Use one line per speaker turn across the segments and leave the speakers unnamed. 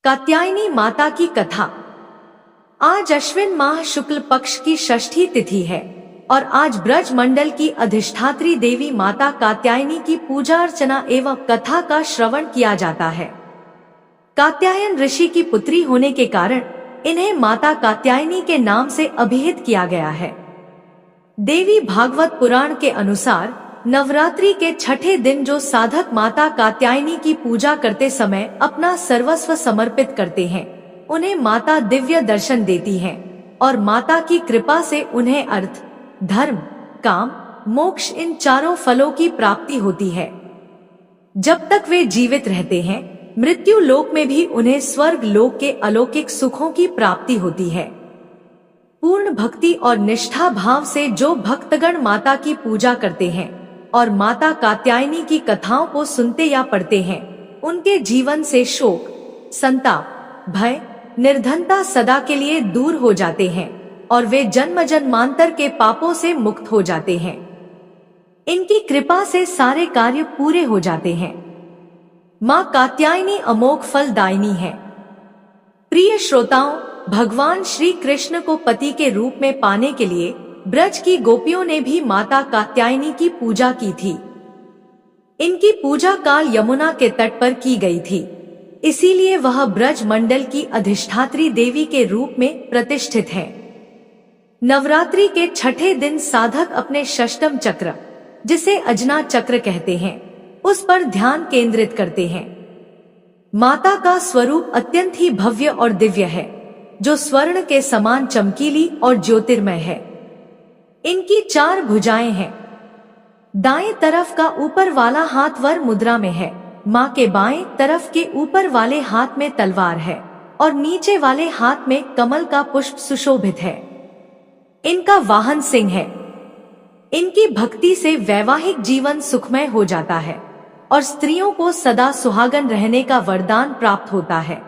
कात्यायनी माता की कथा। आज अश्विन माह शुक्ल पक्ष की षष्ठी तिथि है और आज ब्रज मंडल की अधिष्ठात्री देवी माता कात्यायनी की पूजा अर्चना एवं कथा का श्रवण किया जाता है। कात्यायन ऋषि की पुत्री होने के कारण इन्हें माता कात्यायनी के नाम से अभिहित किया गया है। देवी भागवत पुराण के अनुसार नवरात्रि के छठे दिन जो साधक माता कात्यायनी की पूजा करते समय अपना सर्वस्व समर्पित करते हैं, उन्हें माता दिव्य दर्शन देती हैं और माता की कृपा से उन्हें अर्थ, धर्म, काम, मोक्ष इन चारों फलों की प्राप्ति होती है। जब तक वे जीवित रहते हैं, मृत्यु लोक में भी उन्हें स्वर्ग लोक के अलौकिक सुखों की प्राप्ति होती है। पूर्ण भक्ति और निष्ठा भाव से जो भक्तगण माता की पूजा करते हैं और माता कात्यायनी की कथाओं को सुनते या पढ़ते हैं, उनके जीवन से शोक, संताप, भय, निर्धनता सदा के लिए दूर हो जाते हैं और वे जन्म जन्मांतर के पापों से मुक्त हो जाते हैं। इनकी कृपा से सारे कार्य पूरे हो जाते हैं। माँ कात्यायनी अमोघ फलदायिनी है। प्रिय श्रोताओं, भगवान श्री कृष्ण को पति के रूप में पाने के लिए ब्रज की गोपियों ने भी माता कात्यायनी की पूजा की थी। इनकी पूजा काल यमुना के तट पर की गई थी, इसीलिए वह ब्रज मंडल की अधिष्ठात्री देवी के रूप में प्रतिष्ठित है। नवरात्रि के छठे दिन साधक अपने षष्टम चक्र, जिसे अजना चक्र कहते हैं, उस पर ध्यान केंद्रित करते हैं। माता का स्वरूप अत्यंत ही भव्य और दिव्य है, जो स्वर्ण के समान चमकीली और ज्योतिर्मय है। इनकी 4 भुजाएं हैं। दाएं तरफ का ऊपर वाला हाथ वर मुद्रा में है। माँ के बाएं तरफ के ऊपर वाले हाथ में तलवार है और नीचे वाले हाथ में कमल का पुष्प सुशोभित है। इनका वाहन सिंह है। इनकी भक्ति से वैवाहिक जीवन सुखमय हो जाता है और स्त्रियों को सदा सुहागन रहने का वरदान प्राप्त होता है।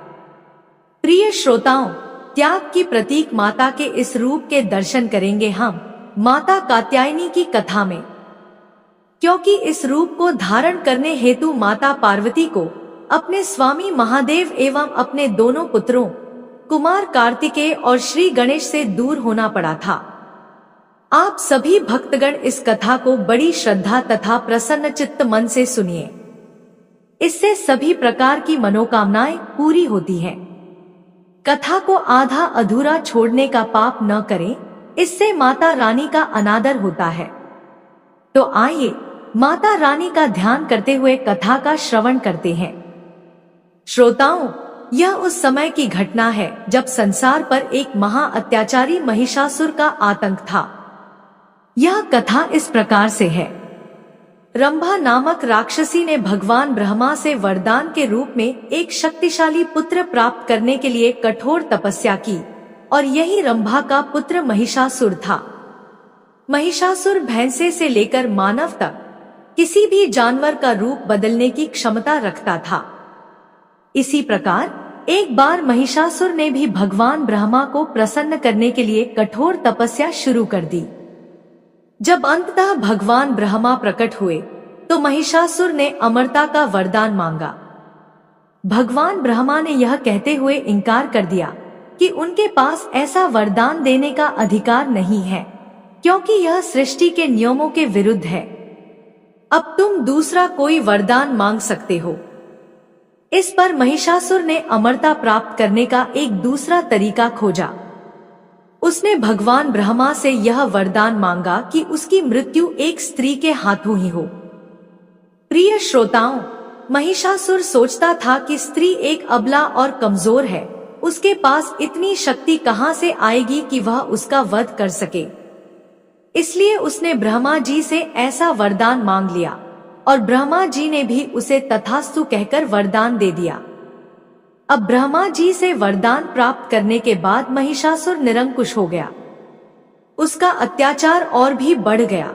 प्रिय श्रोताओं, त्याग की प्रतीक माता के इस रूप के दर्शन करेंगे हम माता कात्यायनी की कथा में, क्योंकि इस रूप को धारण करने हेतु माता पार्वती को अपने स्वामी महादेव एवं अपने दोनों पुत्रों कुमार कार्तिकेय और श्री गणेश से दूर होना पड़ा था। आप सभी भक्तगण इस कथा को बड़ी श्रद्धा तथा प्रसन्न चित्त मन से सुनिए। इससे सभी प्रकार की मनोकामनाएं पूरी होती हैं। कथा को आधा अधूरा छोड़ने का पाप न करें, इससे माता रानी का अनादर होता है। तो आइए माता रानी का ध्यान करते हुए कथा का श्रवण करते हैं। श्रोताओं, यह उस समय की घटना है जब संसार पर एक महा अत्याचारी महिषासुर का आतंक था। यह कथा इस प्रकार से है। रंभा नामक राक्षसी ने भगवान ब्रह्मा से वरदान के रूप में एक शक्तिशाली पुत्र प्राप्त करने के लिए कठोर तपस्या की और यही रंभा का पुत्र महिषासुर था। महिषासुर भैंसे से लेकर मानव तक किसी भी जानवर का रूप बदलने की क्षमता रखता था। इसी प्रकार एक बार महिषासुर ने भी भगवान ब्रह्मा को प्रसन्न करने के लिए कठोर तपस्या शुरू कर दी। जब अंततः भगवान ब्रह्मा प्रकट हुए तो महिषासुर ने अमरता का वरदान मांगा। भगवान ब्रह्मा ने यह कहते हुए इनकार कर दिया कि उनके पास ऐसा वरदान देने का अधिकार नहीं है, क्योंकि यह सृष्टि के नियमों के विरुद्ध है। अब तुम दूसरा कोई वरदान मांग सकते हो। इस पर महिषासुर ने अमरता प्राप्त करने का एक दूसरा तरीका खोजा। उसने भगवान ब्रह्मा से यह वरदान मांगा कि उसकी मृत्यु एक स्त्री के हाथों ही हो। प्रिय श्रोताओं, महिषासुर सोचता था कि स्त्री एक अबला और कमजोर है, उसके पास इतनी शक्ति कहां से आएगी कि वह उसका वध कर सके। इसलिए उसने ब्रह्मा जी से ऐसा वरदान मांग लिया और ब्रह्मा जी ने भी उसे तथास्तु कहकर वरदान दे दिया। अब ब्रह्मा जी से वरदान प्राप्त करने के बाद महिषासुर निरंकुश हो गया। उसका अत्याचार और भी बढ़ गया।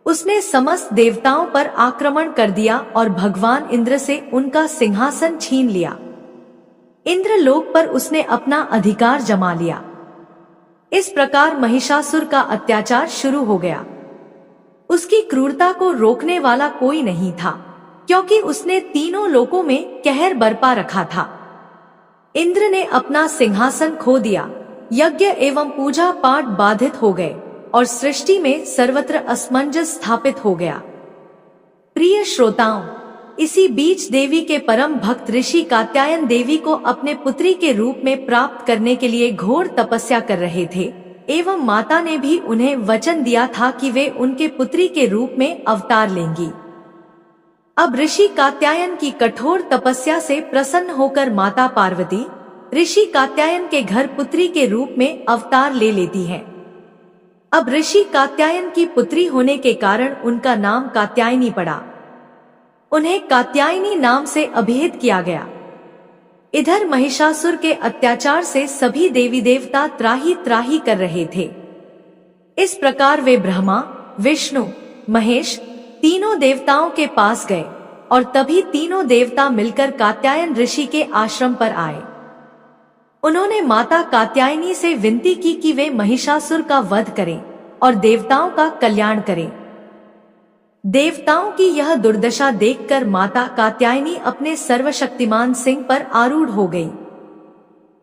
उसने समस्त देवताओं पर आक्रमण कर दिया और भगवान इंद्र से उनका सिंहासन छीन लिया। इंद्रलोक पर उसने अपना अधिकार जमा लिया। इस प्रकार महिषासुर का अत्याचार शुरू हो गया। उसकी क्रूरता को रोकने वाला कोई नहीं था, क्योंकि उसने तीनों लोकों में कहर बरपा रखा था। इंद्र ने अपना सिंहासन खो दिया, यज्ञ एवं पूजा पाठ बाधित हो गए और सृष्टि में सर्वत्र असमंजस स्थापित हो गया। प्रिय श्रोताओं, इसी बीच देवी के परम भक्त ऋषि कात्यायन देवी को अपने पुत्री के रूप में प्राप्त करने के लिए घोर तपस्या कर रहे थे एवं माता ने भी उन्हें वचन दिया था कि वे उनके पुत्री के रूप में अवतार लेंगी। अब ऋषि कात्यायन की कठोर तपस्या से प्रसन्न होकर माता पार्वती ऋषि कात्यायन के घर पुत्री के रूप में अवतार ले लेती हैं। अब ऋषि कात्यायन की पुत्री होने के कारण उनका नाम कात्यायनी पड़ा। उन्हें कात्यायनी नाम से अभिहित किया गया। इधर महिषासुर के अत्याचार से सभी देवी देवता त्राही त्राही कर रहे थे। इस प्रकार वे ब्रह्मा, विष्णु, महेश तीनों देवताओं के पास गए और तभी तीनों देवता मिलकर कात्यायन ऋषि के आश्रम पर आए। उन्होंने माता कात्यायनी से विनती की कि वे महिषासुर का वध करें और देवताओं का कल्याण करें। देवताओं की यह दुर्दशा देखकर माता कात्यायनी अपने सर्वशक्तिमान सिंह पर आरूढ़ हो गई।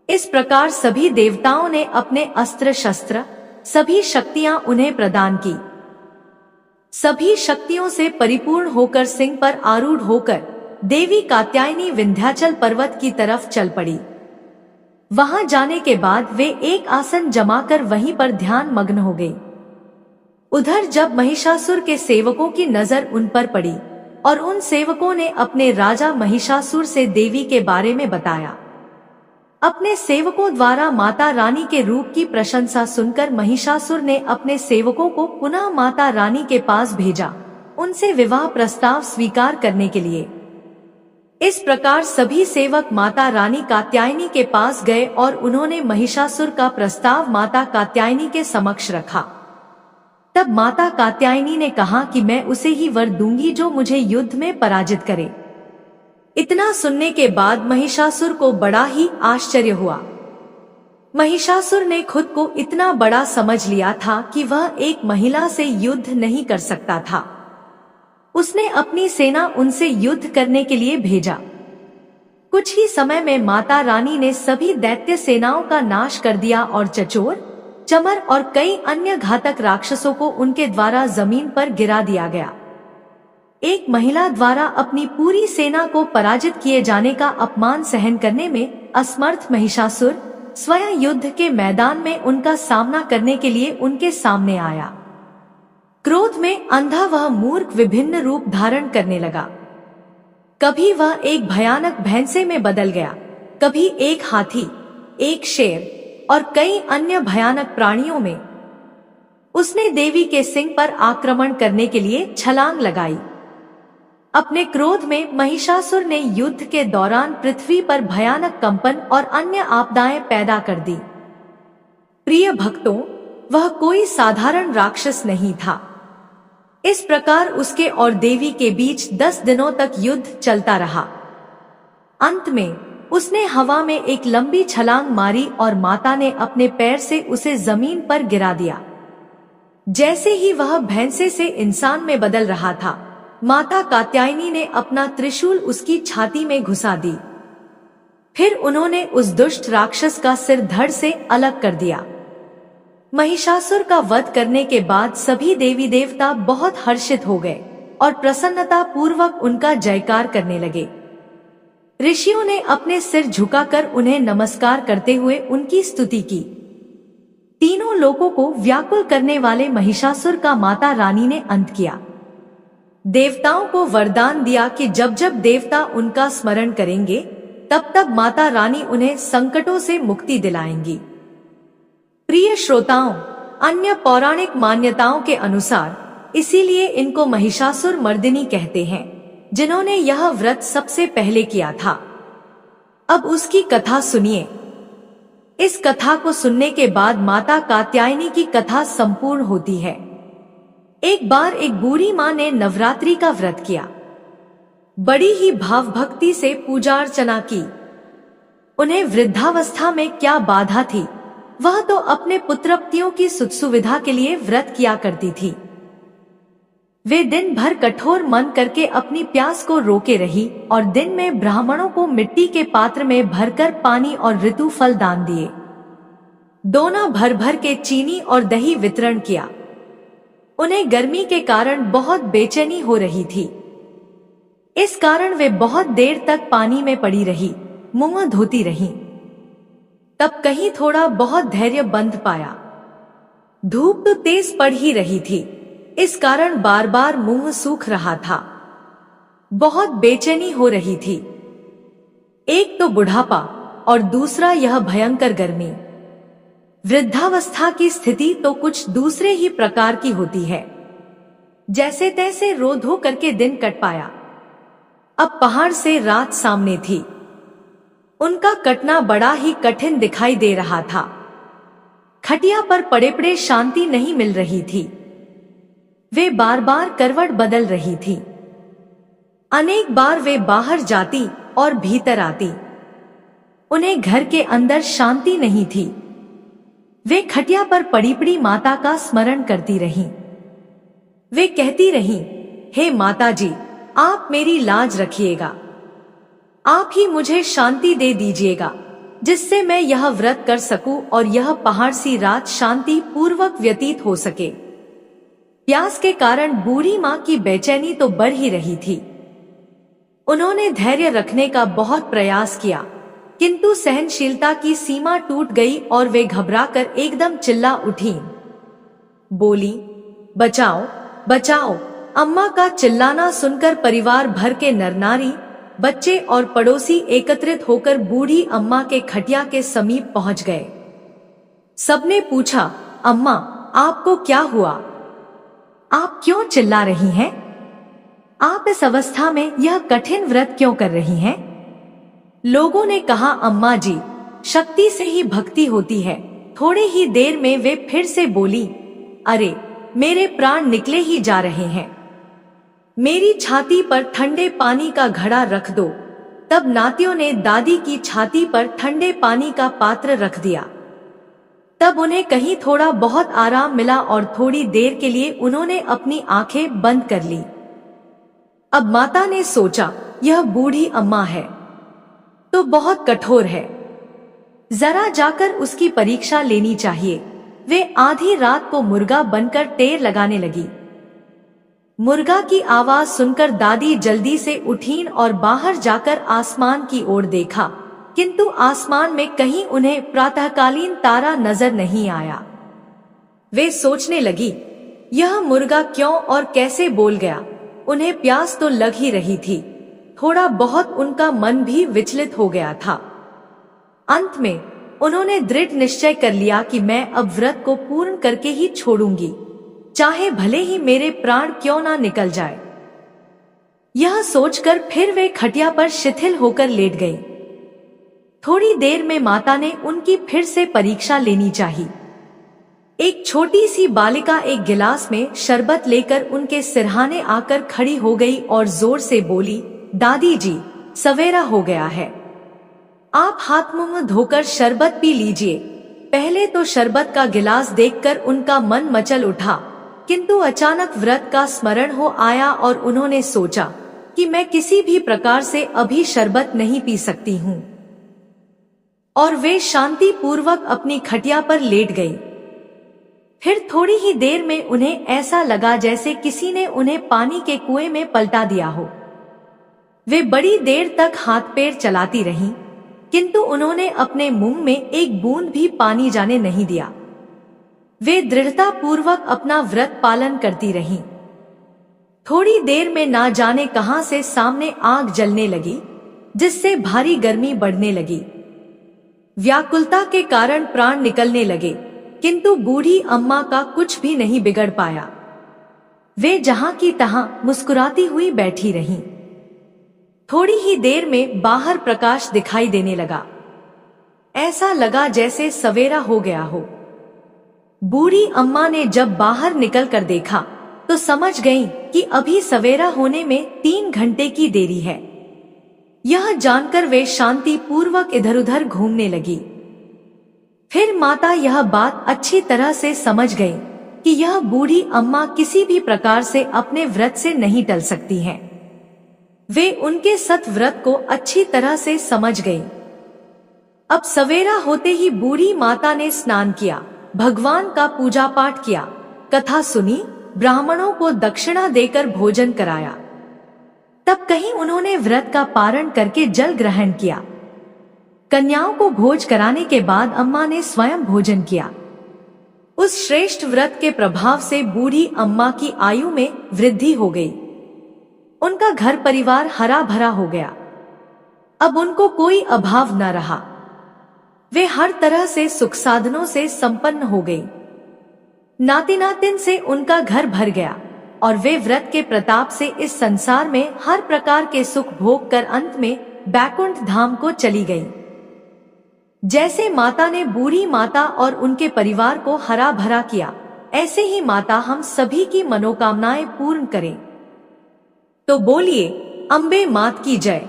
इस प्रकार सभी देवताओं ने अपने अस्त्र शस्त्र, सभी शक्तियां उन्हें प्रदान की। सभी शक्तियों से परिपूर्ण होकर सिंह पर आरूढ़ होकर देवी कात्यायनी विंध्याचल पर्वत की तरफ चल पड़ी। वहां जाने के बाद वे एक आसन जमाकर वहीं पर ध्यान मग्न हो गई। उधर जब महिषासुर के सेवकों की नजर उन पर पड़ी और उन सेवकों ने अपने राजा महिषासुर से देवी के बारे में बताया। अपने सेवकों द्वारा माता रानी के रूप की प्रशंसा सुनकर महिषासुर ने अपने सेवकों को पुनः माता रानी के पास भेजा, उनसे विवाह प्रस्ताव स्वीकार करने के लिए। इस प्रकार सभी सेवक माता रानी कात्यायनी के पास गए और उन्होंने महिषासुर का प्रस्ताव माता कात्यायनी के समक्ष रखा। तब माता कात्यायनी ने कहा कि मैं उसे ही वर दूंगी जो मुझे युद्ध में पराजित करे। इतना सुनने के बाद महिषासुर को बड़ा ही आश्चर्य हुआ। महिषासुर ने खुद को इतना बड़ा समझ लिया था कि वह एक महिला से युद्ध नहीं कर सकता था। उसने अपनी सेना उनसे युद्ध करने के लिए भेजा। कुछ ही समय में माता रानी ने सभी दैत्य सेनाओं का नाश कर दिया और चचोर, चमर और कई अन्य घातक राक्षसों को उनके द्वारा जमीन पर गिरा दिया गया। एक महिला द्वारा अपनी पूरी सेना को पराजित किए जाने का अपमान सहन करने में असमर्थ महिषासुर स्वयं युद्ध के मैदान में उनका सामना करने के लिए उनके सामने आया। क्रोध में अंधा वह मूर्ख विभिन्न रूप धारण करने लगा। कभी वह एक भयानक भैंसे में बदल गया, कभी एक हाथी, एक शेर और कई अन्य भयानक प्राणियों में। उसने देवी के सिंह पर आक्रमण करने के लिए छलांग लगाई। अपने क्रोध में महिषासुर ने युद्ध के दौरान पृथ्वी पर भयानक कंपन और अन्य आपदाएं पैदा कर दी। प्रिय भक्तों, वह कोई साधारण राक्षस नहीं था। इस प्रकार उसके और देवी के बीच 10 दिनों तक युद्ध चलता रहा। अंत में उसने हवा में एक लंबी छलांग मारी और माता ने अपने पैर से उसे जमीन पर गिरा दिया। जैसे ही वह भैंसे से इंसान में बदल रहा था, माता कात्यायनी ने अपना त्रिशूल उसकी छाती में घुसा दी। फिर उन्होंने उस दुष्ट राक्षस का सिर धड़ से अलग कर दिया। महिषासुर का वध करने के बाद सभी देवी देवता बहुत हर्षित हो गए और प्रसन्नता पूर्वक उनका जयकार करने लगे। ऋषियों ने अपने सिर झुकाकर उन्हें नमस्कार करते हुए उनकी स्तुति की। तीनों लोगों को व्याकुल करने वाले महिषासुर का माता रानी ने अंत किया। देवताओं को वरदान दिया कि जब जब देवता उनका स्मरण करेंगे तब तब माता रानी उन्हें संकटों से मुक्ति दिलाएंगी। प्रिय श्रोताओं, अन्य पौराणिक मान्यताओं के अनुसार इसीलिए इनको महिषासुर मर्दिनी कहते हैं, जिन्होंने यह व्रत सबसे पहले किया था। अब उसकी कथा सुनिए। इस कथा को सुनने के बाद माता कात्यायनी की कथा संपूर्ण होती है। एक बार एक बूढ़ी माँ ने नवरात्रि का व्रत किया। बड़ी ही भाव भक्ति से पूजा अर्चना की। उन्हें वृद्धावस्था में क्या बाधा थी, वह तो अपने पुत्रवतियों की सुख सुविधा के लिए व्रत किया करती थी। वे दिन भर कठोर मन करके अपनी प्यास को रोके रही और दिन में ब्राह्मणों को मिट्टी के पात्र में भरकर पानी और ऋतु फल दान दिए। दोना भर भर के चीनी और दही वितरण किया। उन्हें गर्मी के कारण बहुत बेचैनी हो रही थी। इस कारण वे बहुत देर तक पानी में पड़ी रही, मुंह धोती रही। तब कहीं थोड़ा बहुत धैर्य बंध पाया। धूप तो तेज पड़ ही रही थी, इस कारण बार बार मुंह सूख रहा था। बहुत बेचैनी हो रही थी। एक तो बुढ़ापा और दूसरा यह भयंकर गर्मी। वृद्धावस्था की स्थिति तो कुछ दूसरे ही प्रकार की होती है। जैसे तैसे रो धो करके दिन कट पाया। अब पहाड़ से रात सामने थी। उनका कटना बड़ा ही कठिन दिखाई दे रहा था। खटिया पर पड़े पड़े शांति नहीं मिल रही थी। वे बार बार करवट बदल रही थी। अनेक बार वे बाहर जाती और भीतर आती। उन्हें घर के अंदर शांति नहीं थी। वे खटिया पर पड़ी पड़ी माता का स्मरण करती रहीं। वे कहती रहीं, हे माता जी, आप मेरी लाज रखिएगा। आप ही मुझे शांति दे दीजिएगा, जिससे मैं यह व्रत कर सकूं और यह पहाड़ सी रात शांति पूर्वक व्यतीत हो सके। प्यास के कारण बूढ़ी माँ की बेचैनी तो बढ़ ही रही थी। उन्होंने धैर्य रखने का बहुत प्रयास किया, किंतु सहनशीलता की सीमा टूट गई और वे घबराकर एकदम चिल्ला उठी। बोली, बचाओ बचाओ। अम्मा का चिल्लाना सुनकर परिवार भर के नर नारी, बच्चे और पड़ोसी एकत्रित होकर बूढ़ी अम्मा के खटिया के समीप पहुंच गए। सबने पूछा, अम्मा, आपको क्या हुआ? आप क्यों चिल्ला रही हैं? आप इस अवस्था में यह कठिन व्रत क्यों कर रही हैं? लोगों ने कहा, अम्मा जी, शक्ति से ही भक्ति होती है। थोड़ी ही देर में वे फिर से बोली, अरे, मेरे प्राण निकले ही जा रहे हैं। मेरी छाती पर ठंडे पानी का घड़ा रख दो। तब नातियों ने दादी की छाती पर ठंडे पानी का पात्र रख दिया। तब उन्हें कहीं थोड़ा बहुत आराम मिला और थोड़ी देर के लिए उन्होंने अपनी आंखें बंद कर ली। अब माता ने सोचा, यह बूढ़ी अम्मा है तो बहुत कठोर है, जरा जाकर उसकी परीक्षा लेनी चाहिए। वे आधी रात को मुर्गा बनकर टेर लगाने लगी। मुर्गा की आवाज सुनकर दादी जल्दी से उठीं और बाहर जाकर आसमान की ओर देखा, किंतु आसमान में कहीं उन्हें प्रातःकालीन तारा नजर नहीं आया। वे सोचने लगी, यह मुर्गा क्यों और कैसे बोल गया? उन्हें प्यास तो लग ही रही थी। थोड़ा बहुत उनका मन भी विचलित हो गया था। अंत में उन्होंने दृढ़ निश्चय कर लिया कि मैं अब व्रत को पूर्ण करके ही छोड़ूंगी, चाहे भले ही मेरे प्राण क्यों ना निकल जाए। यह सोचकर फिर वे खटिया पर शिथिल होकर लेट गईं। थोड़ी देर में माता ने उनकी फिर से परीक्षा लेनी चाहिए। एक छोटी सी बालिका एक गिलास में शरबत लेकर उनके सिरहाने आकर खड़ी हो गई और जोर से बोली, दादी जी, सवेरा हो गया है। आप हाथ मुंह धोकर शरबत पी लीजिए। पहले तो शरबत का गिलास देखकर उनका मन मचल उठा, किंतु अचानक व्रत का स्मरण हो आया और उन्होंने सोचा कि मैं किसी भी प्रकार से अभी शरबत नहीं पी सकती हूँ। और वे शांति पूर्वक अपनी खटिया पर लेट गई। फिर थोड़ी ही देर में उन्हें ऐसा लगा जैसे किसी ने उन्हें पानी के कुएं में पलटा दिया हो। वे बड़ी देर तक हाथ पैर चलाती रहीं, किंतु उन्होंने अपने मुंह में एक बूंद भी पानी जाने नहीं दिया। वे दृढ़ता पूर्वक अपना व्रत पालन करती रहीं। थोड़ी देर में ना जाने कहां से सामने आग जलने लगी, जिससे भारी गर्मी बढ़ने लगी। व्याकुलता के कारण प्राण निकलने लगे, किंतु बूढ़ी अम्मा का कुछ भी नहीं बिगड़ पाया। वे जहां की तहां मुस्कुराती हुई बैठी रहीं। थोड़ी ही देर में बाहर प्रकाश दिखाई देने लगा। ऐसा लगा जैसे सवेरा हो गया हो। बूढ़ी अम्मा ने जब बाहर निकलकर देखा तो समझ गईं कि अभी सवेरा होने में 3 घंटे की देरी है। यह जानकर वे शांति पूर्वक इधर उधर घूमने लगी। फिर माता यह बात अच्छी तरह से समझ गईं कि यह बूढ़ी अम्मा किसी भी प्रकार से अपने व्रत से नहीं टल सकती हैं। वे उनके सत व्रत को अच्छी तरह से समझ गई। अब सवेरा होते ही बूढ़ी माता ने स्नान किया, भगवान का पूजा पाठ किया, कथा सुनी, ब्राह्मणों को दक्षिणा देकर भोजन कराया। तब कहीं उन्होंने व्रत का पारण करके जल ग्रहण किया। कन्याओं को भोज कराने के बाद अम्मा ने स्वयं भोजन किया। उस श्रेष्ठ व्रत के प्रभाव से बूढ़ी अम्मा की आयु में वृद्धि हो गई। उनका घर परिवार हरा भरा हो गया। अब उनको कोई अभाव न रहा। वे हर तरह से सुख साधनों से संपन्न हो गई। नाती नातिन से उनका घर भर गया और वे व्रत के प्रताप से इस संसार में हर प्रकार के सुख भोग कर अंत में बैकुंठ धाम को चली गई। जैसे माता ने बूढ़ी माता और उनके परिवार को हरा भरा किया, ऐसे ही माता हम सभी की मनोकामनाएं पूर्ण करे। तो बोलिए, अम्बे मात की जय।